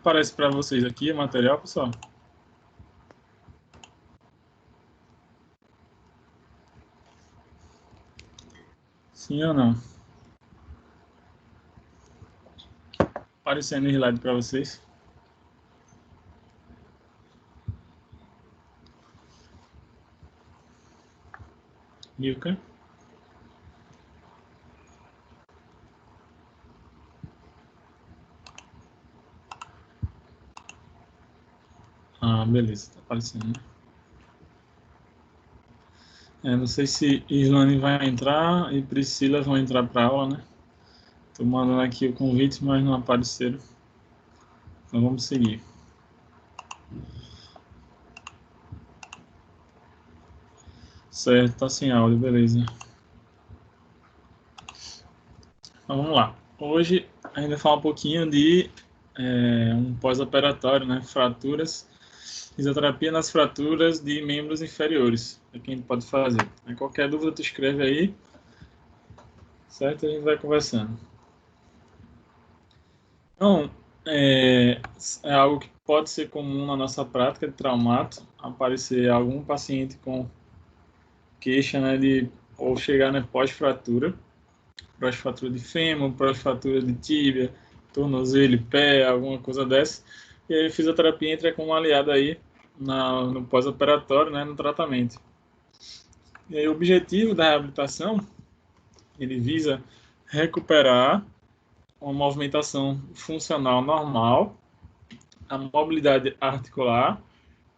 Aparece para vocês aqui o material, pessoal? Sim ou não? Aparecendo o slide para vocês. Milka? Ah, beleza, está aparecendo, né? Não sei se Islane vai entrar e Priscila vão entrar para a aula, né? Estou mandando aqui o convite, mas não apareceram. Então vamos seguir. Certo, tá sem áudio, beleza. Então vamos lá. Hoje a gente vai falar um pouquinho de um pós-operatório, né? Fraturas, fisioterapia nas fraturas de membros inferiores. É que a gente pode fazer. Qualquer dúvida tu escreve aí, certo? A gente vai conversando. Então, é algo que pode ser comum na nossa prática de traumato, aparecer algum paciente com queixa, né, ou chegar, né, pós-fratura de fêmur, pós-fratura de tíbia, tornozelo, pé, alguma coisa dessa. E aí a fisioterapia entra como aliada aí no pós-operatório, né, no tratamento. E aí o objetivo da reabilitação, ele visa recuperar uma movimentação funcional normal, a mobilidade articular,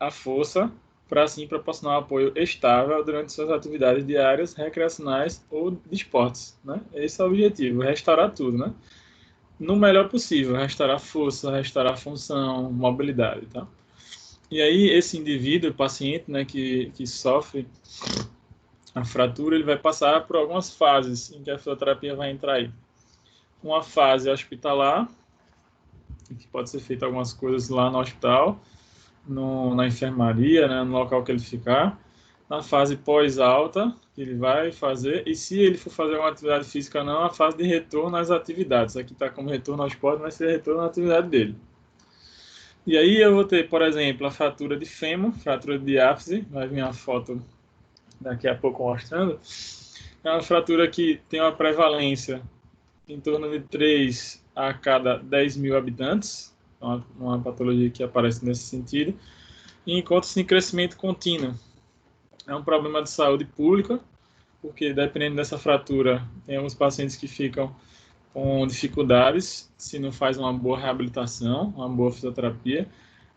a força, para assim proporcionar apoio estável durante suas atividades diárias, recreacionais ou de esportes, né? Esse é o objetivo, restaurar tudo, né? No melhor possível, restaurar força, restaurar função, mobilidade, tá? E aí esse indivíduo, o paciente, né, que sofre a fratura, ele vai passar por algumas fases em que a fisioterapia vai entrar aí. Uma fase hospitalar, que pode ser feita algumas coisas lá no hospital, na enfermaria, né, no local que ele ficar. Na fase pós-alta, que ele vai fazer, e se ele for fazer alguma atividade física ou não, a fase de retorno às atividades. Aqui está como retorno ao esporte, mas seria retorno à atividade dele. E aí eu vou ter, por exemplo, a fratura de fêmur, fratura de diáfise, vai vir uma foto daqui a pouco mostrando. É uma fratura que tem uma prevalência em torno de 3 a cada 10 mil habitantes, uma patologia que aparece nesse sentido, e encontra-se em crescimento contínuo. É um problema de saúde pública, porque dependendo dessa fratura, tem alguns pacientes que ficam com dificuldades se não faz uma boa reabilitação, uma boa fisioterapia,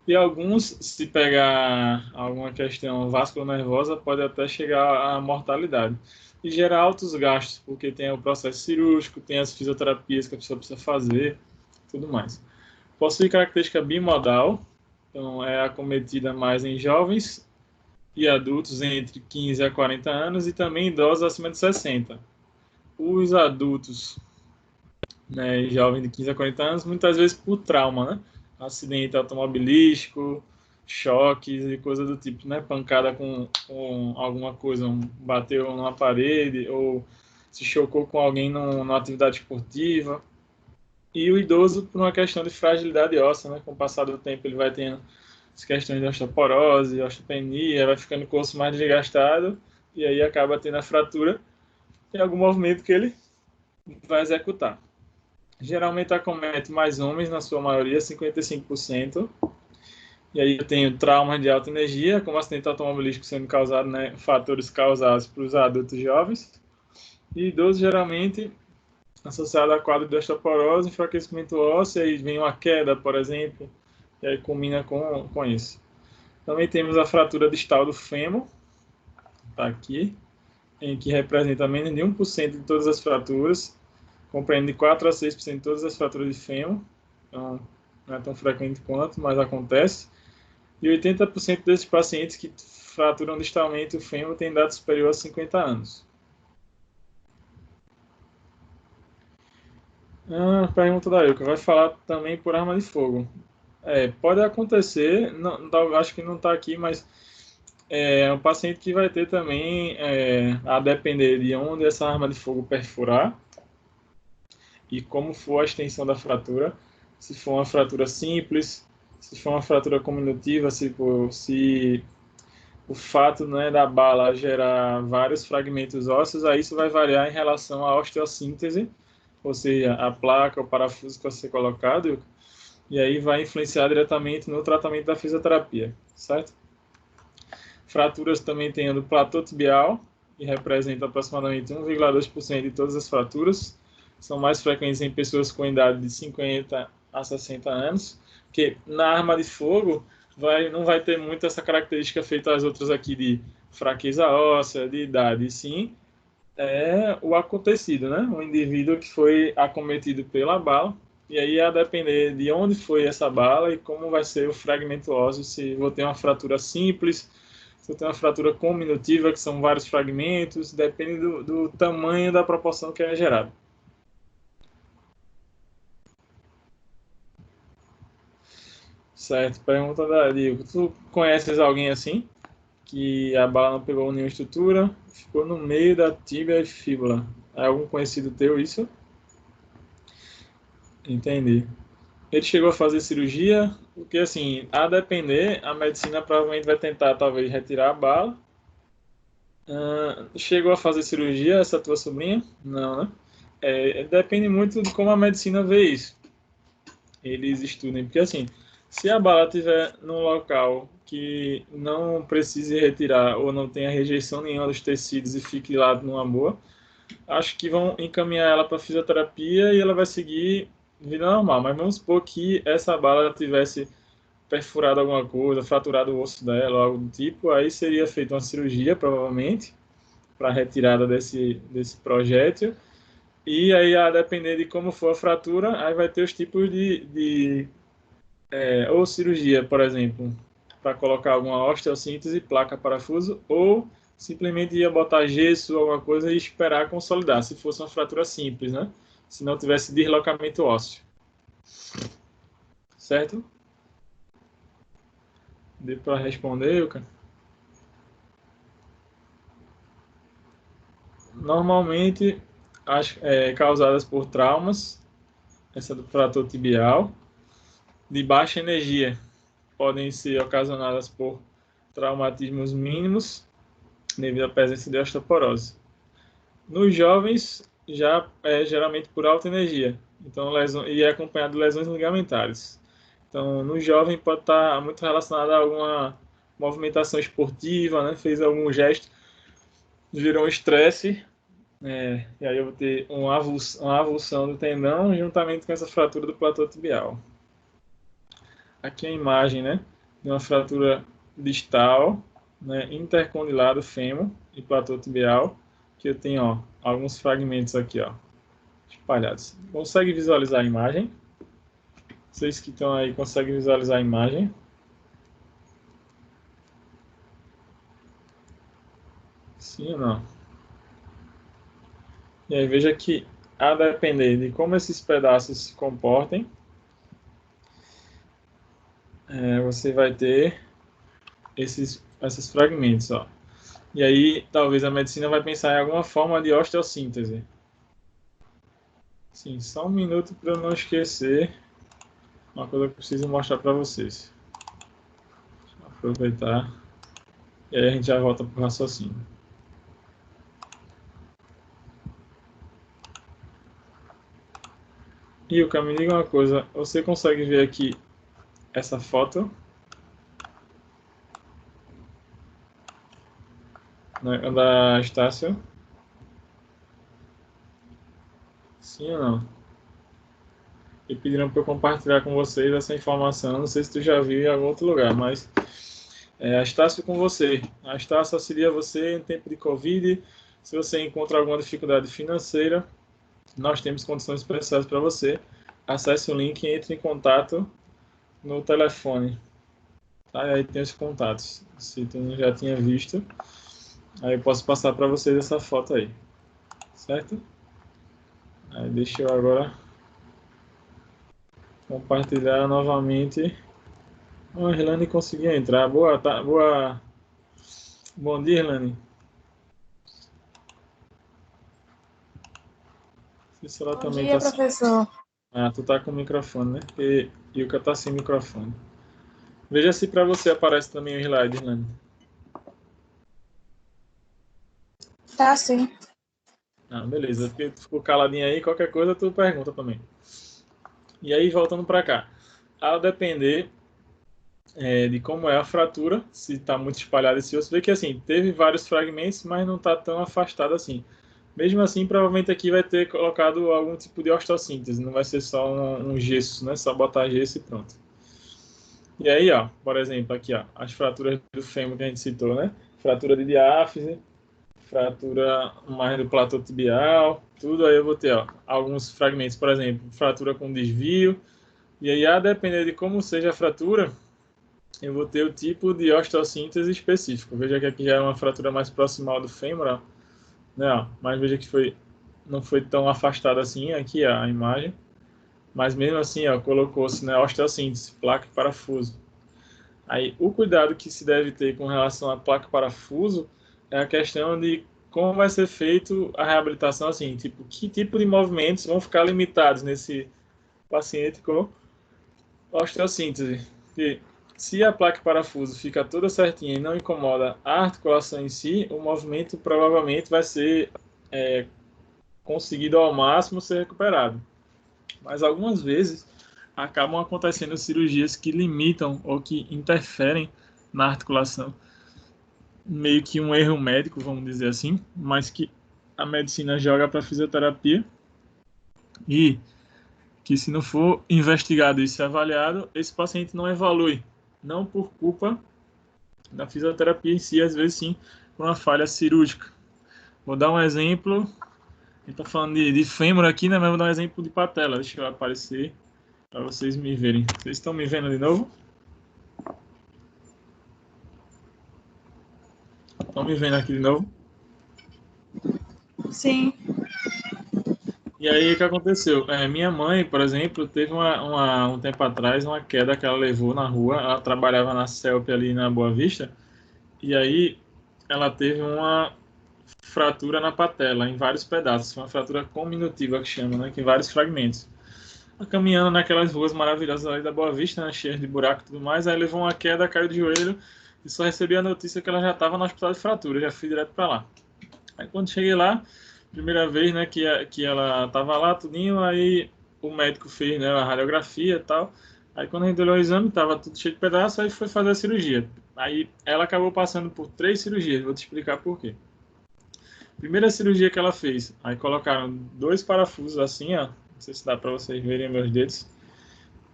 e alguns, se pegar alguma questão vascular-nervosa, pode até chegar à mortalidade. E gera altos gastos, porque tem o processo cirúrgico, tem as fisioterapias que a pessoa precisa fazer, tudo mais. Possui característica bimodal, então é acometida mais em jovens e adultos entre 15 a 40 anos e também idosos acima de 60. Os adultos, né, jovens de 15 a 40 anos, muitas vezes por trauma, né? Acidente automobilístico, choques e coisas do tipo, né? Pancada com alguma coisa, bateu numa parede ou se chocou com alguém numa atividade esportiva. E o idoso por uma questão de fragilidade óssea, né? Com o passar do tempo ele vai tendo as questões de osteoporose, osteopenia, vai ficando com o osso mais desgastado e aí acaba tendo a fratura em algum movimento que ele vai executar. Geralmente acomete mais homens, na sua maioria, 55%. E aí eu tenho traumas de alta energia, como acidente automobilístico sendo causado, né, fatores causados para os adultos jovens. E idosos, geralmente, associado a quadro de osteoporose, enfraquecimento ósseo, aí vem uma queda, por exemplo, e aí combina com isso. Também temos a fratura distal do fêmur, está aqui, em que representa menos de 1% de todas as fraturas, compreende de 4 a 6% de todas as fraturas de fêmur, então não é tão frequente quanto, mas acontece. E 80% desses pacientes que fraturam distalmente o fêmur têm idade superior a 50 anos. Pergunta da Ilka, vai falar também por arma de fogo. Pode acontecer, não, acho que não está aqui, mas é um paciente que vai ter também, a depender de onde essa arma de fogo perfurar e como for a extensão da fratura, se for uma fratura simples, se for uma fratura cominutiva, se o fato, né, da bala gerar vários fragmentos ósseos, aí isso vai variar em relação à osteossíntese, ou seja, a placa, o parafuso que vai ser colocado, e aí vai influenciar diretamente no tratamento da fisioterapia, certo? Fraturas também tem a do platô tibial, que representa aproximadamente 1,2% de todas as fraturas. São mais frequentes em pessoas com idade de 50 a 60 anos, que na arma de fogo não vai ter muito essa característica feita as outras aqui de fraqueza óssea, de idade, e sim o acontecido, né? O indivíduo que foi acometido pela bala, e aí a depender de onde foi essa bala e como vai ser o fragmento ósseo, se vou ter uma fratura simples, se eu tenho uma fratura cominutiva, que são vários fragmentos, depende do tamanho da proporção que é gerada. Certo, pergunta da Diego. Tu conheces alguém assim? Que a bala não pegou nenhuma estrutura, ficou no meio da tíbia e fíbula. É algum conhecido teu isso? Entendi. Ele chegou a fazer cirurgia, porque assim, a depender, a medicina provavelmente vai tentar talvez retirar a bala. Chegou a fazer cirurgia essa tua sobrinha? Não, né? Depende muito de como a medicina vê isso. Eles estudem, porque assim, se a bala estiver num local que não precise retirar ou não tenha rejeição nenhuma dos tecidos e fique lá numa boa, acho que vão encaminhar ela para fisioterapia e ela vai seguir vida normal. Mas vamos supor que essa bala tivesse perfurado alguma coisa, fraturado o osso dela ou algo do tipo, aí seria feita uma cirurgia, provavelmente, para retirada desse projétil. E aí, a depender de como for a fratura, aí vai ter os tipos ou cirurgia, por exemplo, para colocar alguma osteossíntese, placa, parafuso, ou simplesmente ia botar gesso, alguma coisa e esperar consolidar, se fosse uma fratura simples, né? Se não tivesse deslocamento ósseo. Certo? Deu para responder, cara? Normalmente, causadas por traumas, essa do frator tibial, de baixa energia, podem ser ocasionadas por traumatismos mínimos, devido à presença de osteoporose. Nos jovens, já é geralmente por alta energia, então e é acompanhado de lesões ligamentares. Então, no jovem pode estar muito relacionado a alguma movimentação esportiva, né? Fez algum gesto, gerou um estresse, e aí eu vou ter uma avulsão do tendão juntamente com essa fratura do platô tibial. Aqui é a imagem, né, de uma fratura distal, né, intercondilar do fêmur e platô tibial, que eu tenho, ó, alguns fragmentos aqui, ó, espalhados. Consegue visualizar a imagem? Vocês que estão aí conseguem visualizar a imagem? Sim ou não? E aí veja que, a depender de como esses pedaços se comportem, você vai ter esses fragmentos, ó. E aí, talvez a medicina vai pensar em alguma forma de osteossíntese. Sim, só um minuto para eu não esquecer uma coisa que eu preciso mostrar para vocês. Deixa eu aproveitar. E aí a gente já volta para o raciocínio. Ilka, me diga uma coisa. Você consegue ver aqui essa foto, né, da Estácio? Sim ou não? E pediram para eu compartilhar com vocês essa informação. Não sei se tu já viu em algum outro lugar, mas a Estácio com você. A Estácio auxilia você em tempo de Covid. Se você encontra alguma dificuldade financeira, nós temos condições especiais para você. Acesse o link e entre em contato no telefone. Tá? Aí tem os contatos. Se tu já tinha visto, aí eu posso passar para vocês essa foto aí. Certo? Aí deixa eu agora compartilhar novamente. A Irlane conseguiu entrar. Boa, tá, boa. Bom dia, Irlane. Se ela Bom também dia, está. professor. Ah, tu tá com o microfone, né? E o que tá sem microfone. Veja se para você aparece também o slide, Irlanda. Tá, sim. Ah, beleza. Porque tu ficou caladinho aí, qualquer coisa tu pergunta também. E aí, voltando para cá. Ao depender de como é a fratura, se está muito espalhado esse osso, vê que assim, teve vários fragmentos, mas não está tão afastado assim. Mesmo assim, provavelmente aqui vai ter colocado algum tipo de osteossíntese, não vai ser só um gesso, né? Só botar gesso e pronto. E aí, ó, por exemplo, aqui, ó, as fraturas do fêmur que a gente citou, né? Fratura de diáfise, fratura mais do platô tibial, tudo aí eu vou ter, ó, alguns fragmentos, por exemplo, fratura com desvio. E aí, a depender de como seja a fratura, eu vou ter o tipo de osteossíntese específico. Veja que aqui já é uma fratura mais proximal do fêmur, ó, né? Ó, mas veja que não foi tão afastado assim aqui ó, a imagem. Mas mesmo assim, ó, colocou-se na osteossíntese, placa e parafuso. Aí, o cuidado que se deve ter com relação à placa e parafuso é a questão de como vai ser feito a reabilitação, assim, tipo, que tipo de movimentos vão ficar limitados nesse paciente com osteossíntese. Porque se a placa e parafuso fica toda certinha e não incomoda a articulação em si, o movimento provavelmente vai ser conseguido ao máximo ser recuperado. Mas algumas vezes acabam acontecendo cirurgias que limitam ou que interferem na articulação. Meio que um erro médico, vamos dizer assim, mas que a medicina joga para a fisioterapia e que se não for investigado e se avaliado, esse paciente não evolui. Não por culpa da fisioterapia em si, às vezes sim, por uma falha cirúrgica. Vou dar um exemplo, a gente está falando de fêmur aqui, né, mas vou dar um exemplo de patela. Deixa eu aparecer para vocês me verem. Vocês estão me vendo de novo? Estão me vendo aqui de novo? Sim. E aí, o que aconteceu? Minha mãe, por exemplo, teve um tempo atrás uma queda que ela levou na rua. Ela trabalhava na CELP ali na Boa Vista. E aí, ela teve uma fratura na patela, em vários pedaços. Uma fratura cominutiva que chama, né? Que em vários fragmentos. Caminhando naquelas ruas maravilhosas ali da Boa Vista, né? Cheias de buraco e tudo mais. Aí levou uma queda, caiu de joelho. E só recebi a notícia que ela já estava no hospital de fratura. Eu já fui direto para lá. Aí quando cheguei lá, primeira vez, né, que ela tava lá, tudinho, aí o médico fez, né, a radiografia e tal. Aí quando a gente olhou o exame, tava tudo cheio de pedaço, aí foi fazer a cirurgia. Aí ela acabou passando por 3 cirurgias, vou te explicar por quê. Primeira cirurgia que ela fez, aí colocaram 2 parafusos assim, ó, não sei se dá para vocês verem meus dedos,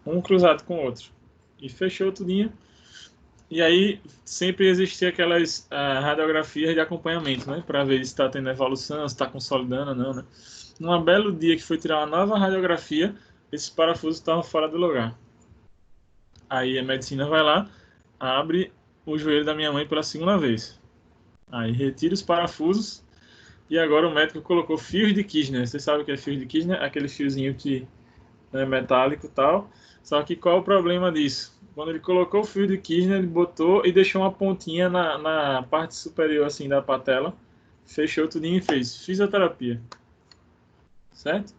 um cruzado com o outro. E fechou tudinho. E aí sempre existia aquelas radiografias de acompanhamento, né? Para ver se está tendo evolução, se está consolidando ou não, né? Num belo dia que foi tirar uma nova radiografia, esses parafusos estavam fora do lugar. Aí a medicina vai lá, abre o joelho da minha mãe pela segunda vez. Aí retira os parafusos e agora o médico colocou fios de Kirchner. Você sabe o que é fio de Kirchner? Aquele fiozinho que metálico e tal. Só que qual é o problema disso? Quando ele colocou o fio de Kirchner, ele botou e deixou uma pontinha na parte superior assim da patela, fechou tudinho e fez fisioterapia, certo?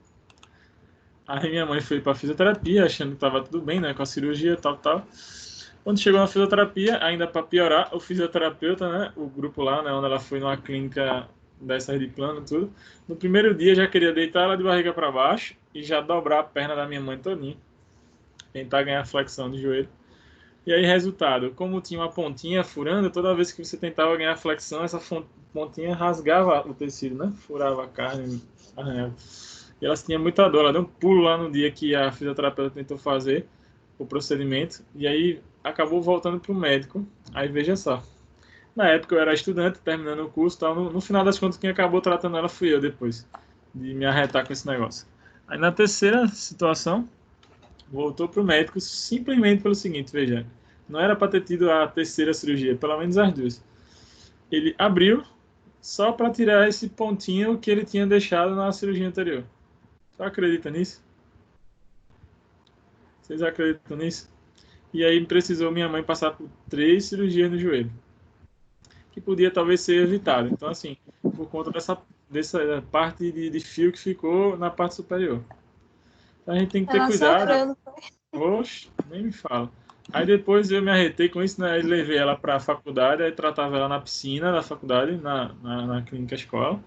Aí minha mãe foi para fisioterapia, achando que estava tudo bem, né, com a cirurgia, tal, tal. Quando chegou na fisioterapia, ainda para piorar, o fisioterapeuta, né, o grupo lá, né, onde ela foi numa clínica dessas de plano, tudo, no primeiro dia já queria deitar ela de barriga para baixo e já dobrar a perna da minha mãe todinha, tentar ganhar flexão de joelho. E aí, resultado, como tinha uma pontinha furando, toda vez que você tentava ganhar flexão, essa pontinha rasgava o tecido, né? Furava a carne, arranhava. E ela tinha muita dor, ela deu um pulo lá no dia que a fisioterapeuta tentou fazer o procedimento, e aí acabou voltando para o médico. Aí veja só, na época eu era estudante, terminando o curso, tal, no final das contas quem acabou tratando ela fui eu depois, de me arretar com esse negócio. Aí na terceira situação, voltou para o médico simplesmente pelo seguinte, veja, não era para ter tido a terceira cirurgia, pelo menos as duas. Ele abriu só para tirar esse pontinho que ele tinha deixado na cirurgia anterior. Você acredita nisso? Vocês acreditam nisso? E aí precisou minha mãe passar por 3 cirurgias no joelho, que podia talvez ser evitado. Então, assim, por conta dessa parte de fio que ficou na parte superior. Então, a gente tem que ter Ela cuidado. sofrendo. Oxe, nem me fala. Aí depois eu me arretei com isso, né? Aí levei ela para a faculdade, aí tratava ela na piscina da faculdade, na clínica escola,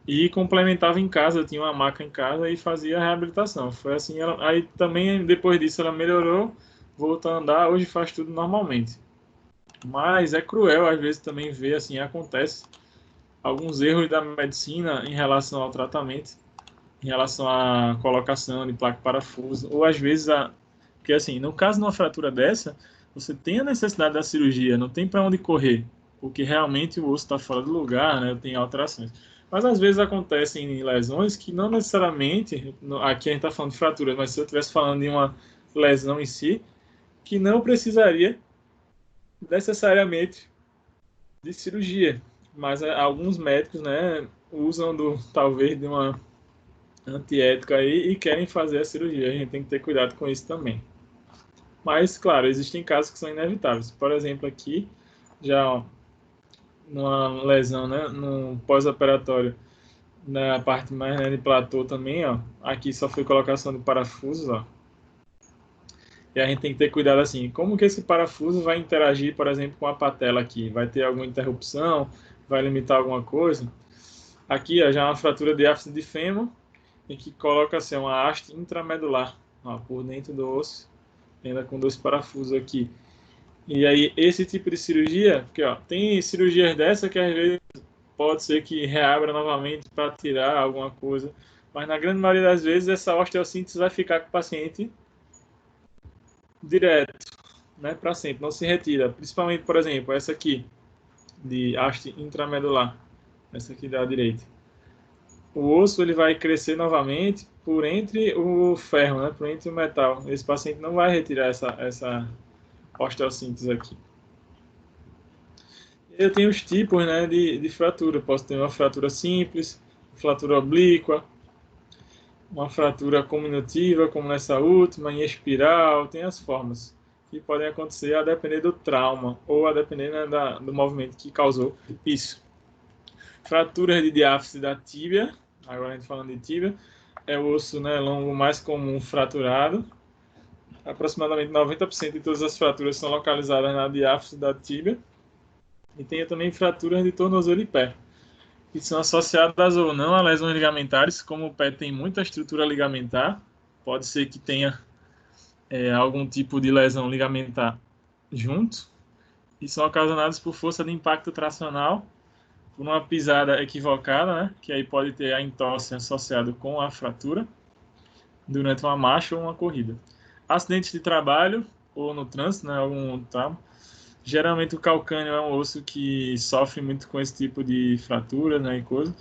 e complementava em casa, eu tinha uma maca em casa e fazia a reabilitação. Foi assim, aí também depois disso ela melhorou, voltou a andar, hoje faz tudo normalmente. Mas é cruel, às vezes também ver assim, acontece alguns erros da medicina em relação ao tratamento, em relação à colocação de placa parafuso, ou às vezes porque assim, no caso de uma fratura dessa, você tem a necessidade da cirurgia, não tem para onde correr, porque realmente o osso está fora do lugar, né, tem alterações. Mas às vezes acontecem lesões que não necessariamente, aqui a gente está falando de fraturas, mas se eu estivesse falando de uma lesão em si, que não precisaria necessariamente de cirurgia. Mas alguns médicos, né, usam talvez de uma antiética aí e querem fazer a cirurgia. A gente tem que ter cuidado com isso também. Mas, claro, existem casos que são inevitáveis. Por exemplo, aqui, já ó, numa lesão, né, no pós-operatório, na parte mais, né, de platô também, ó, aqui só foi colocação de parafusos, ó. E a gente tem que ter cuidado assim, como que esse parafuso vai interagir, por exemplo, com a patela aqui? Vai ter alguma interrupção? Vai limitar alguma coisa? Aqui, ó, já é uma fratura de ápice de fêmur, em que coloca assim, uma haste intramedular, ó, por dentro do osso, ainda com 2 parafusos aqui. E aí, esse tipo de cirurgia, porque ó, tem cirurgias dessa que às vezes pode ser que reabra novamente para tirar alguma coisa, mas na grande maioria das vezes essa osteossíntese vai ficar com o paciente direto, né, para sempre, não se retira. Principalmente, por exemplo, essa aqui, de haste intramedular, essa aqui da direita. O osso ele vai crescer novamente por entre o ferro, né, por entre o metal. Esse paciente não vai retirar essa osteossíntese aqui. Eu tenho os tipos, né, de fratura. Posso ter uma fratura simples, fratura oblíqua, uma fratura cominutiva, como nessa última, em espiral, tem as formas que podem acontecer a depender do trauma ou a depender, né, do movimento que causou isso. Fraturas de diáfise da tíbia, agora a gente falando de tíbia, é o osso, né, longo mais comum fraturado. Aproximadamente 90% de todas as fraturas são localizadas na diáfise da tíbia. E tem também fraturas de tornozelo e pé, que são associadas ou não a lesões ligamentares. Como o pé tem muita estrutura ligamentar, pode ser que tenha algum tipo de lesão ligamentar junto, e são ocasionadas por força de impacto tracional, por uma pisada equivocada, né, que aí pode ter a entorse associado com a fratura, durante uma marcha ou uma corrida. Acidentes de trabalho ou no trânsito, né, algum trauma. Geralmente o calcâneo é um osso que sofre muito com esse tipo de fratura, né, e coisa,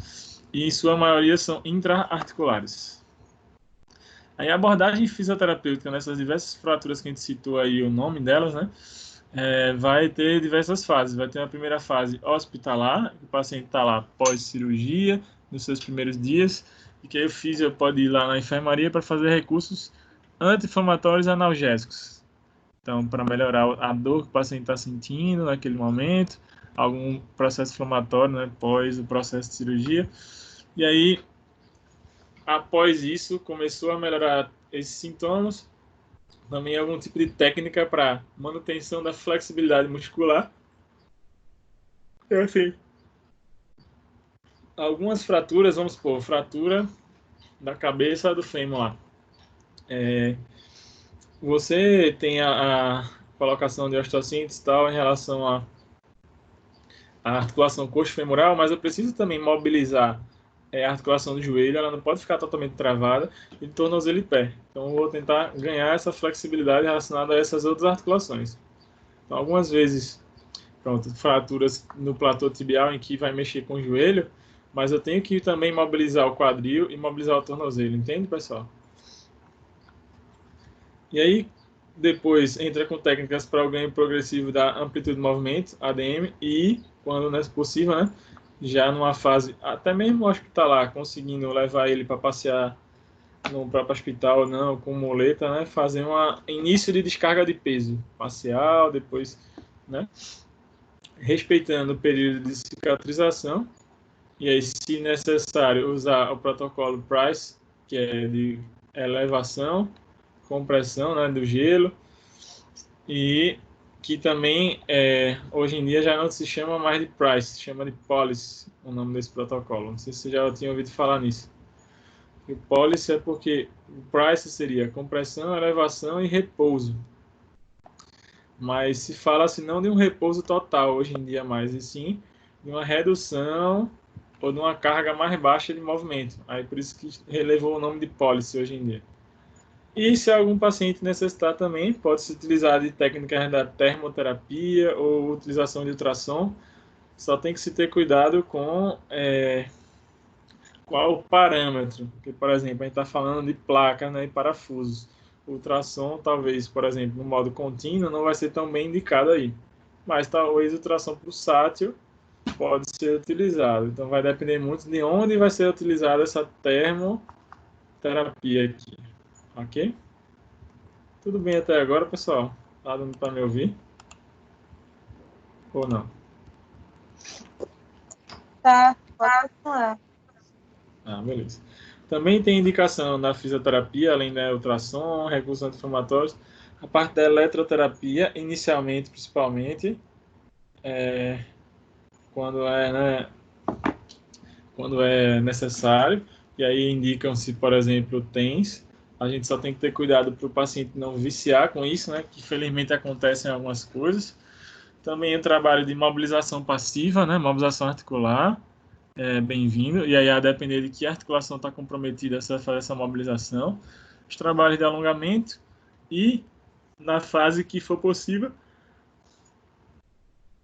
e em sua maioria são intra-articulares. Aí a abordagem fisioterapêutica nessas diversas fraturas que a gente citou aí, o nome delas, né, vai ter diversas fases. Vai ter uma primeira fase hospitalar, o paciente está lá pós-cirurgia, nos seus primeiros dias, e que aí o fisio pode ir lá na enfermaria para fazer recursos anti-inflamatórios e analgésicos. Então, para melhorar a dor que o paciente está sentindo naquele momento, algum processo inflamatório, né, pós o processo de cirurgia. E aí, após isso, começou a melhorar esses sintomas, também algum tipo de técnica para manutenção da flexibilidade muscular. Assim, algumas fraturas, vamos supor, fratura da cabeça do fêmur lá. Você tem a colocação de osteossíntese e tal em relação à articulação coxo-femoral, mas eu preciso também mobilizar a articulação do joelho, ela não pode ficar totalmente travada, e de tornozelo e pé. Então eu vou tentar ganhar essa flexibilidade relacionada a essas outras articulações. Então, algumas vezes, pronto, fraturas no platô tibial em que vai mexer com o joelho, mas eu tenho que também mobilizar o quadril e mobilizar o tornozelo, entende, pessoal? E aí, depois entra com técnicas para o ganho progressivo da amplitude de movimento, ADM, e, quando é possível, né, já numa fase até mesmo hospitalar, conseguindo levar ele para passear no próprio hospital ou não, com muleta, né, fazer um início de descarga de peso parcial, depois, né, respeitando o período de cicatrização, e aí, se necessário, usar o protocolo PRICE, que é de elevação, compressão, né, do gelo, e que também, hoje em dia, já não se chama mais de Price, se chama de Policy, o nome desse protocolo. Não sei se você já tinha ouvido falar nisso. O Policy é porque o Price seria compressão, elevação e repouso. Mas se fala assim, não de um repouso total hoje em dia mais, e sim de uma redução ou de uma carga mais baixa de movimento. Aí por isso que relevou o nome de Policy hoje em dia. E se algum paciente necessitar também, pode-se utilizar de técnicas da termoterapia ou utilização de ultrassom. Só tem que se ter cuidado com qual o parâmetro. Porque, por exemplo, a gente está falando de placas, né, e parafusos. O ultrassom, talvez, por exemplo, no modo contínuo, não vai ser tão bem indicado aí. Mas talvez o ultrassom pulsátil pode ser utilizado. Então vai depender muito de onde vai ser utilizada essa termoterapia aqui. Ok? Tudo bem até agora, pessoal? Tá dando para me ouvir? Ou não? Tá, pode continuar. Beleza. Também tem indicação na fisioterapia, além da ultrassom, recursos anti-inflamatórios, a parte da eletroterapia, inicialmente, principalmente, quando né, quando é necessário, e aí indicam-se, por exemplo, TENS. A gente só tem que ter cuidado para o paciente não viciar com isso, né, que felizmente acontecem algumas coisas. Também o trabalho de mobilização passiva, né, mobilização articular, bem-vindo, e aí a depender de que articulação está comprometida, você vai fazer essa mobilização. Os trabalhos de alongamento e, na fase que for possível,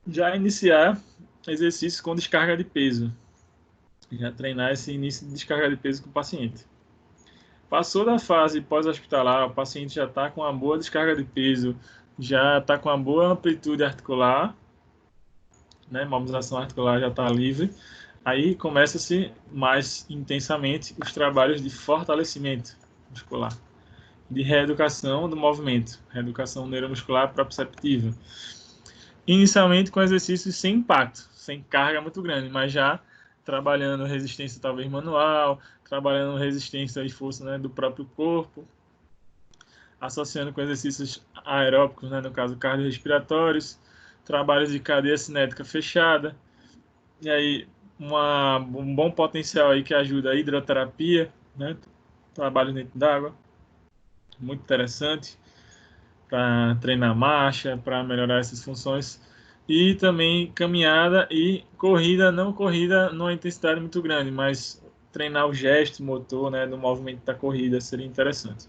já iniciar exercícios com descarga de peso. Já treinar esse início de descarga de peso com o paciente. Passou da fase pós-hospitalar, o paciente já está com uma boa descarga de peso, já está com uma boa amplitude articular, né? Mobilização articular já está livre. Aí começa-se mais intensamente os trabalhos de fortalecimento muscular, de reeducação do movimento, reeducação neuromuscular proprioceptiva. Inicialmente com exercícios sem impacto, sem carga muito grande, mas já trabalhando resistência talvez manual, trabalhando resistência e força, né, do próprio corpo, associando com exercícios aeróbicos, né, no caso cardiorrespiratórios, trabalhos de cadeia cinética fechada, e aí um bom potencial aí que ajuda a hidroterapia, né, trabalho dentro d'água, muito interessante para treinar marcha, para melhorar essas funções. E também caminhada e corrida, não corrida numa intensidade muito grande, mas treinar o gesto motor, né, do movimento da corrida seria interessante.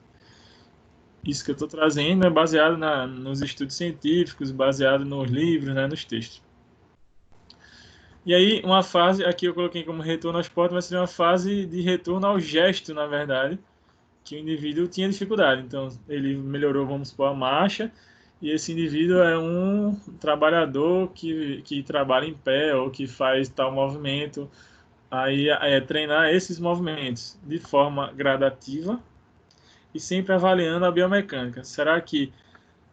Isso que eu estou trazendo é baseado nos estudos científicos, baseado nos livros, né, nos textos. E aí, uma fase, aqui eu coloquei como retorno ao esporte, mas seria uma fase de retorno ao gesto, na verdade, que o indivíduo tinha dificuldade. Então, ele melhorou, vamos supor, a marcha, e esse indivíduo é um trabalhador que trabalha em pé ou que faz tal movimento. Aí é treinar esses movimentos de forma gradativa e sempre avaliando a biomecânica. Será que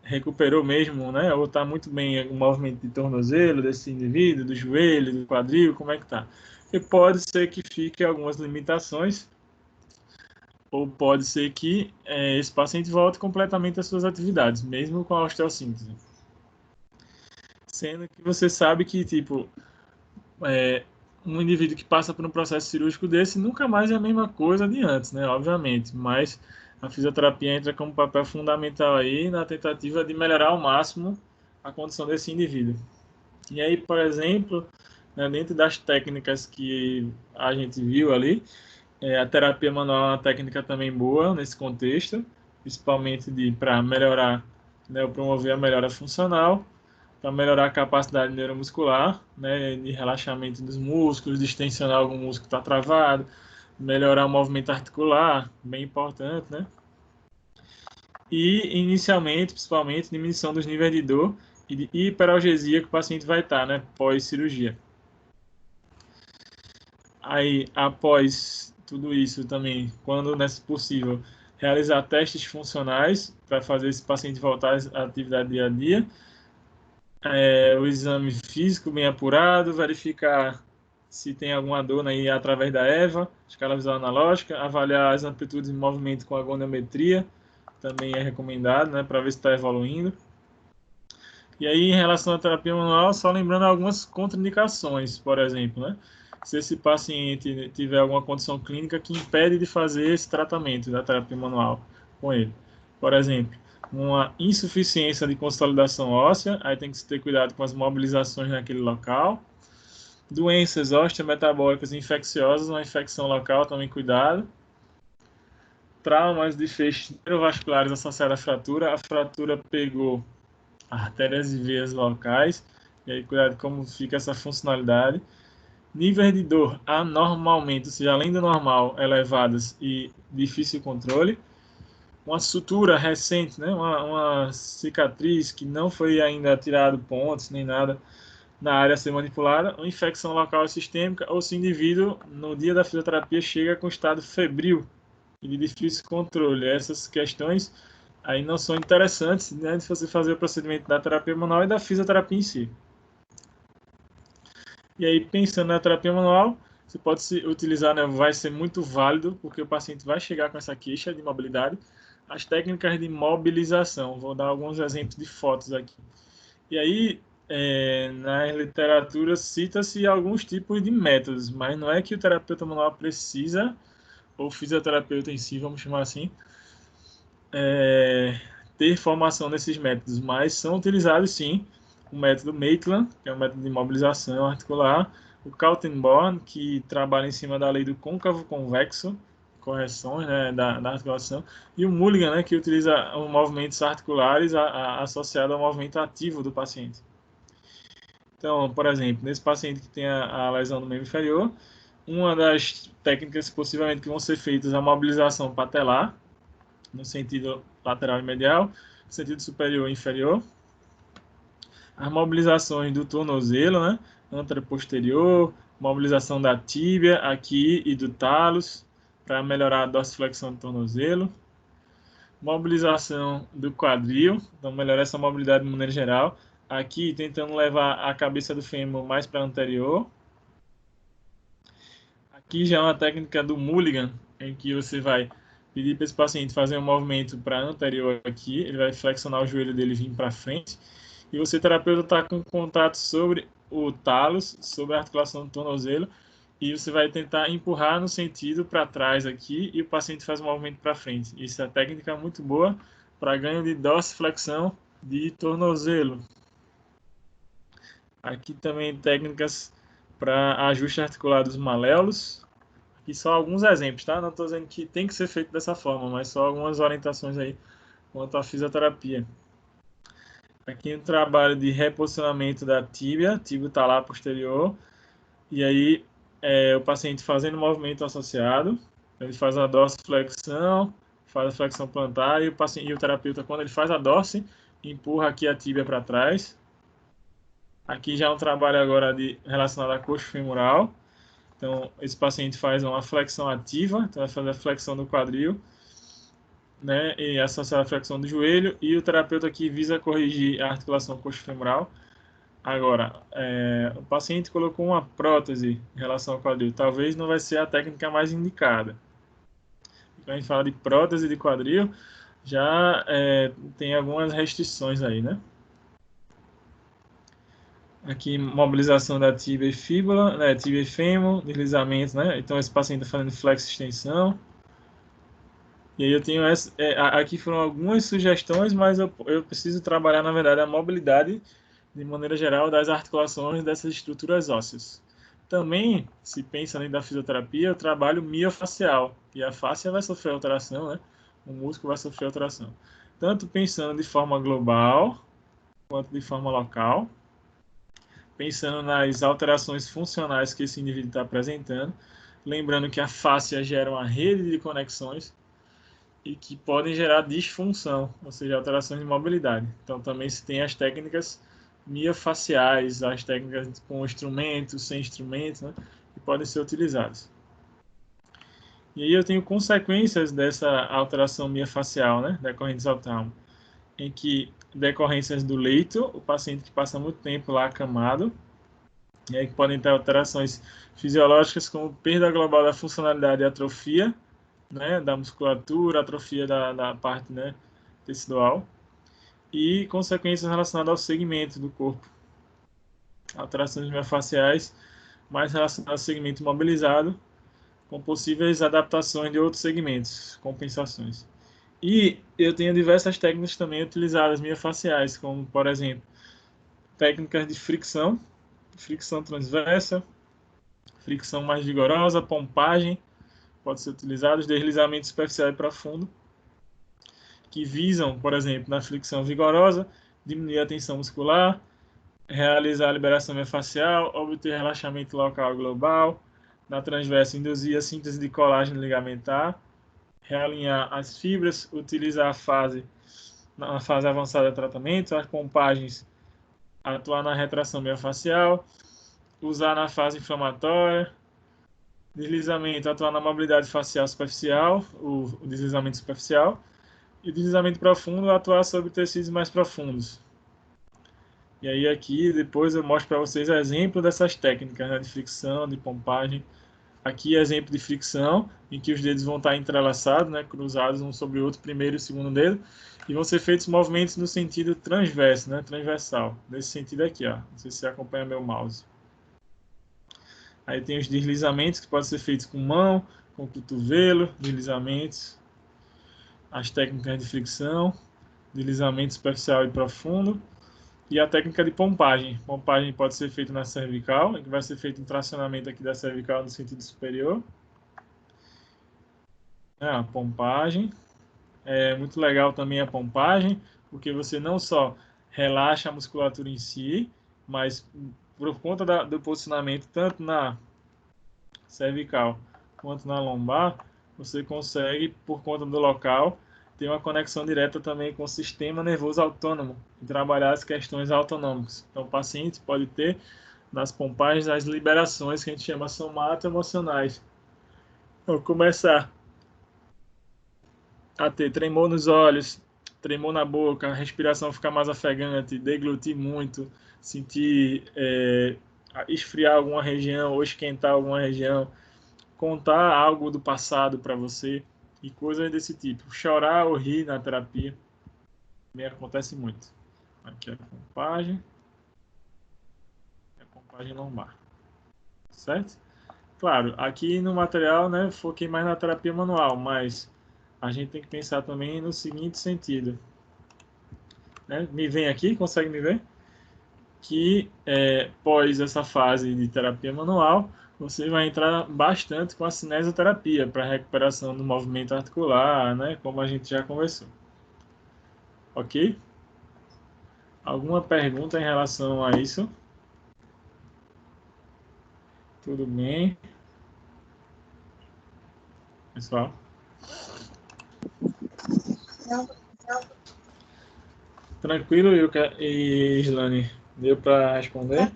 recuperou mesmo, né? Ou está muito bem o movimento de tornozelo desse indivíduo, do joelho, do quadril, como é que está? E pode ser que fique algumas limitações, ou pode ser que esse paciente volte completamente às suas atividades, mesmo com a osteossíntese. Sendo que você sabe que, tipo, um indivíduo que passa por um processo cirúrgico desse nunca mais é a mesma coisa de antes, né? Obviamente, mas a fisioterapia entra como papel fundamental aí na tentativa de melhorar ao máximo a condição desse indivíduo. E aí, por exemplo, né, dentro das técnicas que a gente viu ali, a terapia manual é uma técnica também boa nesse contexto, principalmente para melhorar, né, promover a melhora funcional, para melhorar a capacidade neuromuscular, né, de relaxamento dos músculos, distensionar algum músculo que está travado, melhorar o movimento articular, bem importante, né? E, inicialmente, principalmente, diminuição dos níveis de dor e de hiperalgesia que o paciente vai estar, né, pós-cirurgia. Aí, após tudo isso também, quando possível, realizar testes funcionais para fazer esse paciente voltar à atividade dia a dia, o exame físico bem apurado, verificar se tem alguma dor aí através da EVA, escala visual analógica, avaliar as amplitudes de movimento com a goniometria, também é recomendado, né, para ver se está evoluindo. E aí, em relação à terapia manual, só lembrando algumas contraindicações, por exemplo, né? Se esse paciente tiver alguma condição clínica que impede de fazer esse tratamento da terapia manual com ele. Por exemplo, uma insuficiência de consolidação óssea, aí tem que ter cuidado com as mobilizações naquele local. Doenças osteometabólicas infecciosas, uma infecção local, também cuidado. Traumas de feixes neurovasculares associados à fratura, a fratura pegou artérias e veias locais, e aí cuidado como fica essa funcionalidade. Níveis de dor anormalmente, ou seja, além do normal, elevadas e difícil controle. Uma sutura recente, né? uma cicatriz que não foi ainda tirado pontos nem nada na área a ser manipulada, uma infecção local sistêmica, ou se o indivíduo, no dia da fisioterapia, chega com estado febril e de difícil controle. Essas questões aí não são interessantes, né, de você fazer o procedimento da terapia manual e da fisioterapia em si. E aí, pensando na terapia manual, você pode se utilizar, né, vai ser muito válido, porque o paciente vai chegar com essa queixa de mobilidade, as técnicas de mobilização. Vou dar alguns exemplos de fotos aqui. E aí, na literatura, cita-se alguns tipos de métodos, mas não é que o terapeuta manual precisa, ou fisioterapeuta em si, vamos chamar assim, ter formação nesses métodos, mas são utilizados sim o método Maitland, que é um método de mobilização articular, o Kaltenborn, que trabalha em cima da lei do côncavo convexo, correções, né, da articulação, e o Mulligan, né, que utiliza os movimentos articulares associados ao movimento ativo do paciente. Então, por exemplo, nesse paciente que tem a lesão no membro inferior, uma das técnicas possivelmente que vão ser feitas é a mobilização patelar, no sentido lateral e medial, sentido superior e inferior. As mobilizações do tornozelo, né? Anteroposterior, mobilização da tíbia aqui e do talos, para melhorar a dorsiflexão do tornozelo. Mobilização do quadril, então melhorar essa mobilidade de maneira geral. Aqui tentando levar a cabeça do fêmur mais para anterior. Aqui já é uma técnica do Mulligan, em que você vai pedir para esse paciente fazer um movimento para anterior aqui, ele vai flexionar o joelho dele e vir para frente. E você, terapeuta, está com contato sobre o talos, sobre a articulação do tornozelo, e você vai tentar empurrar no sentido para trás aqui, e o paciente faz um movimento para frente. Isso é uma técnica muito boa para ganho de dorsiflexão de tornozelo. Aqui também técnicas para ajuste articular dos maléolos. Aqui só alguns exemplos, tá? Não estou dizendo que tem que ser feito dessa forma, mas só algumas orientações aí quanto à fisioterapia. Aqui um trabalho de reposicionamento da tíbia talar posterior, e aí o paciente fazendo o movimento associado, ele faz a dorsiflexão, faz a flexão plantar, e o terapeuta, quando ele faz a dorse, empurra aqui a tíbia para trás. Aqui já é um trabalho agora relacionado à coxa femoral. Então, esse paciente faz uma flexão ativa, então vai fazer a flexão do quadril, né, e associar a flexão do joelho, e o terapeuta aqui visa corrigir a articulação coxofemoral. Agora, o paciente colocou uma prótese em relação ao quadril, talvez não vai ser a técnica mais indicada. Quando a gente fala de prótese de quadril, já tem algumas restrições aí, né? Aqui, mobilização da tíbia e fíbula, né, tíbia e fêmur, deslizamento, né? Então, esse paciente está fazendo flexo-extensão. E aí eu tenho aqui foram algumas sugestões, mas eu preciso trabalhar, na verdade, a mobilidade, de maneira geral, das articulações dessas estruturas ósseas. Também, se pensa além da fisioterapia, eu trabalho miofacial, e a fáscia vai sofrer alteração, né? O músculo vai sofrer alteração. Tanto pensando de forma global, quanto de forma local, pensando nas alterações funcionais que esse indivíduo está apresentando, lembrando que a fáscia gera uma rede de conexões, e que podem gerar disfunção, ou seja, alterações de mobilidade. Então, também se tem as técnicas miofaciais, as técnicas com instrumentos, sem instrumentos, né, que podem ser utilizadas. E aí eu tenho consequências dessa alteração miofacial, né, decorrentes ao trauma, em que decorrências do leito, o paciente que passa muito tempo lá acamado, E aí que podem ter alterações fisiológicas como perda global da funcionalidade e atrofia, né, da musculatura, atrofia da parte, né, tecidual, e consequências relacionadas ao segmento do corpo. Alterações miofasciais mais relacionadas ao segmento imobilizado, com possíveis adaptações de outros segmentos, compensações. E eu tenho diversas técnicas também utilizadas miofasciais, como, por exemplo, técnicas de fricção, fricção transversa, fricção mais vigorosa, pompagem, pode ser utilizado, deslizamento superficial e profundo, que visam, por exemplo, na fricção vigorosa, diminuir a tensão muscular, realizar a liberação miofascial, obter relaxamento local global, na transversa induzir a síntese de colágeno ligamentar, realinhar as fibras, utilizar na fase avançada de tratamento, as pompagens, atuar na retração miofascial, usar na fase inflamatória, deslizamento, atuar na mobilidade facial superficial, o deslizamento superficial, e deslizamento profundo, atuar sobre tecidos mais profundos. E aí aqui depois eu mostro para vocês exemplo dessas técnicas, né, de fricção, de pompagem. Aqui exemplo de fricção, em que os dedos vão estar entrelaçados, né, cruzados um sobre o outro, primeiro e o segundo dedo, e vão ser feitos movimentos no sentido transverso, né, transversal, nesse sentido aqui, ó. Não sei se você acompanha meu mouse. Aí tem os deslizamentos que podem ser feitos com mão, com cotovelo, deslizamentos, as técnicas de fricção, deslizamento superficial e profundo, e a técnica de pompagem. Pompagem pode ser feita na cervical, que vai ser feito um tracionamento aqui da cervical no sentido superior. A pompagem. É muito legal também a pompagem, porque você não só relaxa a musculatura em si, mas por conta do posicionamento tanto na cervical quanto na lombar, você consegue, por conta do local, ter uma conexão direta também com o sistema nervoso autônomo e trabalhar as questões autonômicas. Então, o paciente pode ter nas pompagens as liberações que a gente chama somato-emocionais. Vou começar a ter tremor nos olhos, tremor na boca, a respiração ficar mais ofegante, deglutir muito, sentir esfriar alguma região ou esquentar alguma região, contar algo do passado para você e coisas desse tipo. Chorar ou rir na terapia também acontece muito. Aqui é a pompagem lombar, certo? Claro, aqui no material, né, foquei mais na terapia manual, mas a gente tem que pensar também no seguinte sentido. Né? Me vem aqui, consegue me ver? Que pós essa fase de terapia manual, você vai entrar bastante com a cinesioterapia para recuperação do movimento articular, né? Como a gente já conversou. Ok? Alguma pergunta em relação a isso? Tudo bem? Pessoal? Tranquilo, Ilka e Islane? Deu para responder?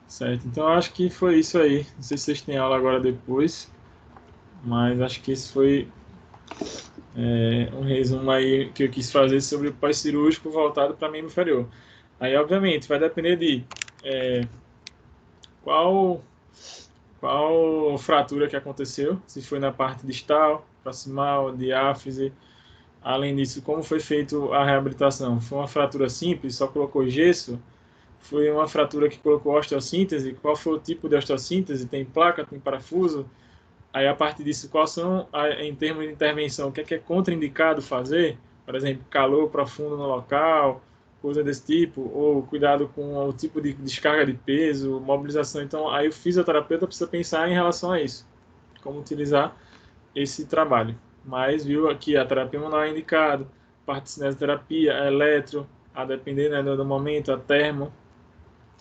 Certo, então acho que foi isso aí. Não sei se vocês têm aula agora depois, mas acho que esse foi um resumo aí que eu quis fazer sobre o pós-cirúrgico voltado para membro inferior. Aí, obviamente, vai depender de qual fratura que aconteceu, se foi na parte distal, proximal, diáfise. Além disso, como foi feito a reabilitação? Foi uma fratura simples, só colocou gesso? Foi uma fratura que colocou osteossíntese? Qual foi o tipo de osteossíntese? Tem placa, tem parafuso? Aí, a partir disso, quais são, em termos de intervenção, o que é contraindicado fazer? Por exemplo, calor profundo no local, coisa desse tipo, ou cuidado com o tipo de descarga de peso, mobilização. Então, aí o fisioterapeuta precisa pensar em relação a isso, como utilizar esse trabalho. Mas, viu, aqui a terapia manual é indicado, parte de cinesioterapia, eletro, a depender, né, do momento, a termo,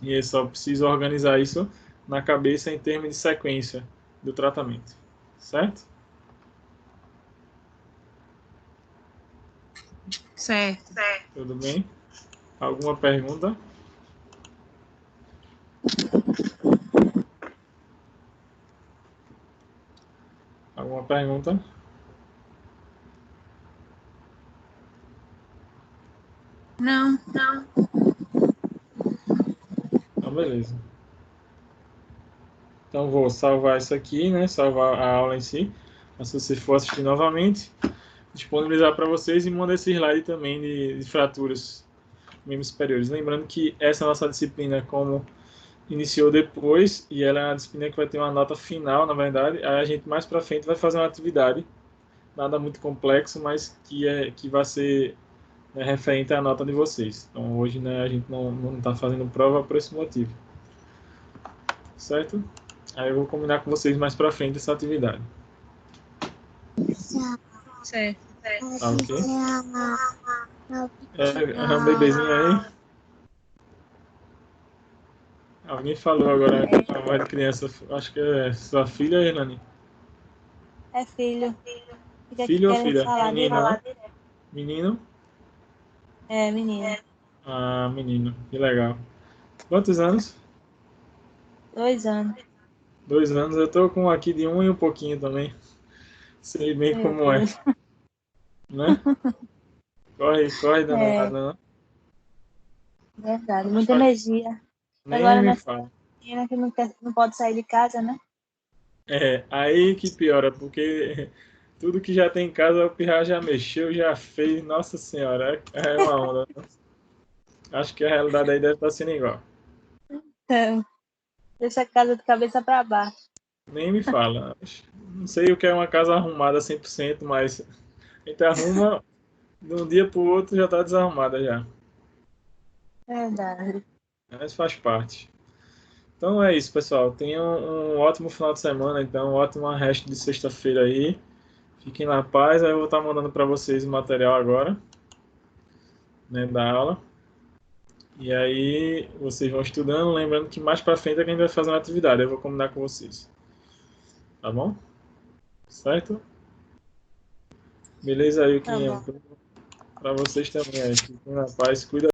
e é só preciso organizar isso na cabeça em termos de sequência do tratamento. Certo? Certo. Tudo bem? Alguma pergunta? Alguma pergunta? Então, beleza. Então, vou salvar isso aqui, né? Salvar a aula em si. Mas se você for assistir novamente, disponibilizar para vocês e mandar esse slide também de fraturas membros superiores. Lembrando que essa nossa disciplina, como iniciou depois, e ela é uma disciplina que vai ter uma nota final, na verdade, aí a gente mais para frente vai fazer uma atividade, nada muito complexo, mas que vai ser, né, referente à nota de vocês. Então, hoje, né, a gente não está fazendo prova por esse motivo. Certo? Aí eu vou combinar com vocês mais para frente essa atividade. Certo. Tá ok? É um bebezinho aí. Alguém falou agora a voz de criança. Acho que é sua filha, Hernani. É filho. Fica aqui Filho ou querendo filha? falar Menino, né? direto. Menino? É, menino. Ah, menino. Que legal. Quantos anos? 2 anos. 2 anos. Eu tô com aqui de um e um pouquinho também. Sei bem Meu como é, Deus. né? Corre danado, É, não. verdade. Mas Muita energia. nem Agora me nessa fala. menina que não pode sair de casa, né? É, aí que piora, porque tudo que já tem em casa, o Pirra já mexeu, já fez. Nossa Senhora, é uma onda. Acho que a realidade aí deve estar sendo igual. É, deixa a casa de cabeça para baixo. Nem me fala. Não sei o que é uma casa arrumada 100%, mas a gente arruma de um dia para o outro já está desarrumada já. Verdade. Mas faz parte. Então é isso, pessoal. Tenham um ótimo final de semana, então, um ótimo resto de sexta-feira aí. Fiquem na paz. Aí eu vou estar mandando para vocês o material agora, né, da aula. E aí vocês vão estudando, lembrando que mais para frente é que a gente vai fazer uma atividade. Eu vou combinar com vocês. Tá bom? Certo? Beleza aí, Tá bom. para vocês também aí. Fiquem na paz, cuida